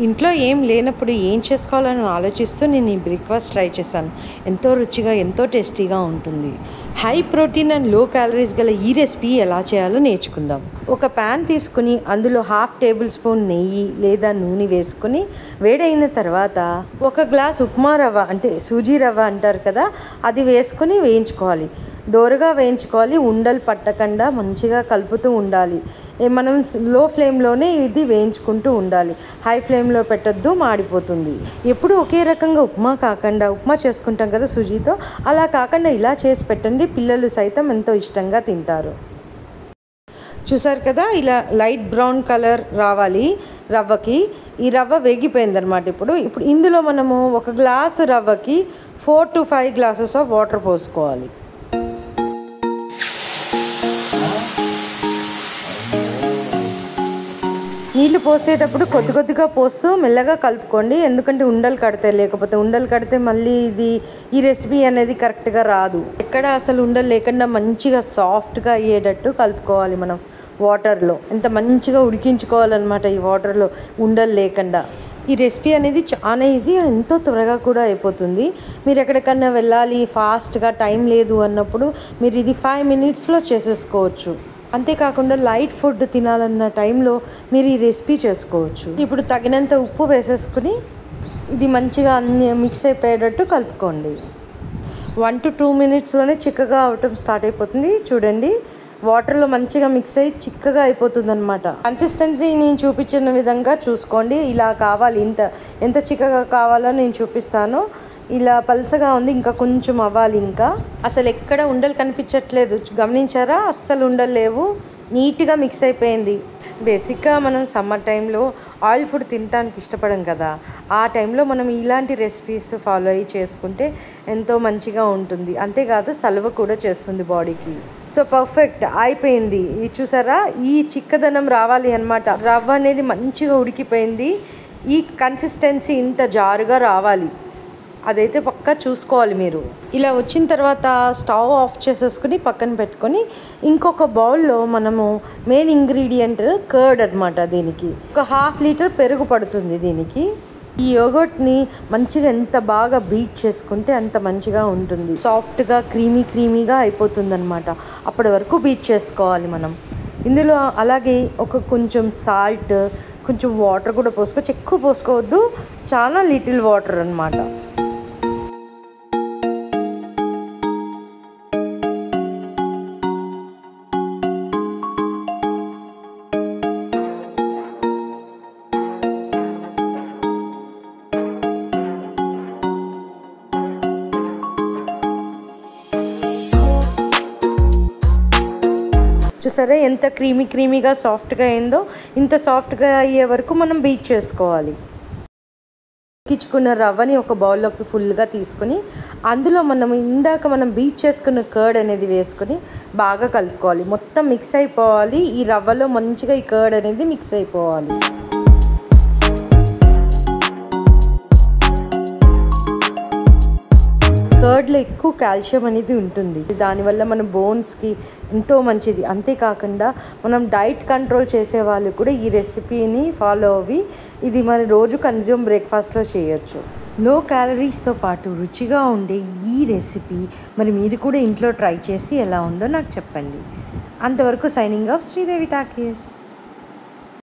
ఇంట్లో ఏం లేనప్పుడు ఏం చేసుకోవాలని ఆలోచిస్తూ నేను ఈ బ్రేక్ఫాస్ట్ ట్రై చేశాను. ఎంతో రుచిగా, ఎంతో టేస్టీగా ఉంటుంది. హై ప్రోటీన్ అండ్ లో క్యాలరీస్ గల ఈ రెసిపీ ఎలా చేయాలో నేర్చుకుందాం. ఒక ప్యాన్ తీసుకుని అందులో 1/2 టేబుల్ స్పూన్ నెయ్యి లేదా నూనె వేసుకుని వేడైన తర్వాత 1 గ్లాస్ ఉప్మా రవ్వ అంటే సూజీ రవ్వ అంటారు కదా, అది వేసుకుని వేయించుకోవాలి. దోరగా వేయించుకోవాలి. ఉండలు పట్టకుండా మంచిగా కలుపుతూ ఉండాలి. మనం లో ఫ్లేమ్లోనే ఇది వేయించుకుంటూ ఉండాలి. హై ఫ్లేమ్లో పెట్టొద్దు, మాడిపోతుంది. ఎప్పుడు ఒకే రకంగా ఉప్మా కాకుండా, ఉప్మా చేసుకుంటాం కదా సూజీతో, అలా కాకుండా ఇలా చేసి పెట్టండి. పిల్లలు సైతం ఎంతో ఇష్టంగా తింటారు. చూసారు కదా, ఇలా లైట్ బ్రౌన్ కలర్ రావాలి రవ్వకి. ఈ రవ్వ వేగిపోయిందనమాట. ఇప్పుడు ఇందులో మనము 1 గ్లాసు రవ్వకి 4 to 5 గ్లాసెస్ ఆఫ్ వాటర్ పోసుకోవాలి. నీళ్ళు పోసేటప్పుడు కొద్దిగా పోస్తూ మెల్లగా కలుపుకోండి. ఎందుకంటే ఉండలు కడతాయి. లేకపోతే ఉండలు కడితే మళ్ళీ ఈ రెసిపీ అనేది కరెక్ట్గా రాదు. ఎక్కడ అసలు ఉండలు లేకుండా మంచిగా సాఫ్ట్గా అయ్యేటట్టు కలుపుకోవాలి మనం వాటర్లో. ఎంత మంచిగా ఉడికించుకోవాలన్నమాట ఈ వాటర్లో ఉండలు లేకుండా. ఈ రెసిపీ అనేది చాలా ఈజీ, ఎంతో త్వరగా కూడా అయిపోతుంది. మీరు ఎక్కడికన్నా వెళ్ళాలి, ఫాస్ట్గా టైం లేదు అన్నప్పుడు మీరు ఇది 5 minutesలో చేసేసుకోవచ్చు. అంతేకాకుండా లైట్ ఫుడ్ తినాలన్న టైంలో మీరు ఈ రెసిపీ చేసుకోవచ్చు. ఇప్పుడు తగినంత ఉప్పు వేసేసుకుని ఇది మంచిగా అన్ని మిక్స్ అయిపోయేటట్టు కలుపుకోండి. 1 to 2 minutesలోనే చిక్కగా అవటం స్టార్ట్ అయిపోతుంది. చూడండి, వాటర్లో మంచిగా మిక్స్ అయ్యి చిక్కగా అయిపోతుంది అనమాట. కన్సిస్టెన్సీ నేను చూపించిన విధంగా చూసుకోండి. ఇలా కావాలి, ఎంత చిక్కగా కావాలో నేను చూపిస్తాను. ఇలా పల్సగా ఉంది, ఇంకా కొంచెం అవ్వాలి. ఇంకా అసలు ఎక్కడ ఉండలు కనిపించట్లేదు, గమనించారా? అస్సలు ఉండలు లేవు, నీట్గా మిక్స్ అయిపోయింది. బేసిక్గా మనం సమ్మర్ టైంలో ఆయిల్ ఫుడ్ తినడానికి ఇష్టపడం కదా, ఆ టైంలో మనం ఇలాంటి రెసిపీస్ ఫాలో అయ్యి చేసుకుంటే ఎంతో మంచిగా ఉంటుంది. అంతేకాదు సలువ కూడా చేస్తుంది బాడీకి. సో పర్ఫెక్ట్ అయిపోయింది. ఇది చూసారా, ఈ చిక్కదనం రావాలి అన్నమాట. రవ్వ అనేది మంచిగా ఉడికిపోయింది. ఈ కన్సిస్టెన్సీ ఇంత జారుగా రావాలి, అదైతే పక్కా చూసుకోవాలి మీరు. ఇలా వచ్చిన తర్వాత స్టవ్ ఆఫ్ చేసేసుకుని పక్కన పెట్టుకొని ఇంకొక బౌల్లో మనము మెయిన్ ఇంగ్రీడియంట్ కర్డ్ అనమాట. దీనికి 1/2 లీటర్ పెరుగు పడుతుంది. దీనికి ఈ యోగర్ట్ని మంచిగా ఎంత బాగా బీట్ చేసుకుంటే అంత మంచిగా ఉంటుంది. సాఫ్ట్గా క్రీమీగా అయిపోతుంది అనమాట. అప్పటి వరకు బీట్ చేసుకోవాలి మనం. ఇందులో అలాగే కొంచెం సాల్ట్, కొంచెం వాటర్ కూడా పోసుకోవచ్చు. ఎక్కువ పోసుకోవద్దు, చాలా లిటిల్ వాటర్ అనమాట. చూసారా ఎంత క్రీమీగా సాఫ్ట్గా అయిందో. ఇంత సాఫ్ట్గా అయ్యే వరకు మనం బీట్ చేసుకోవాలి. ఉడికించుకున్న రవ్వని ఒక బౌల్లోకి ఫుల్గా తీసుకొని అందులో మనం బీట్ చేసుకున్న కర్డ్ అనేది వేసుకొని బాగా కలుపుకోవాలి. మొత్తం మిక్స్ అయిపోవాలి. ఈ రవ్వలో మంచిగా ఈ కర్డ్ అనేది మిక్స్ అయిపోవాలి. కర్డ్లో ఎక్కువ కాల్షియం అనేది ఉంటుంది. దానివల్ల మన బోన్స్కి ఎంతో మంచిది. అంతేకాకుండా మనం డైట్ కంట్రోల్ చేసే వాళ్ళు కూడా ఈ రెసిపీని ఫాలో అవ్వి ఇది మన రోజు కన్జ్యూమ్ బ్రేక్ఫాస్ట్లో చేయొచ్చు. లో క్యాలరీస్తో పాటు రుచిగా ఉండే ఈ రెసిపీ మరి మీరు కూడా ఇంట్లో ట్రై చేసి ఎలా ఉందో నాకు చెప్పండి. అంతవరకు సైనింగ్ ఆఫ్ శ్రీదేవి టాకీస్.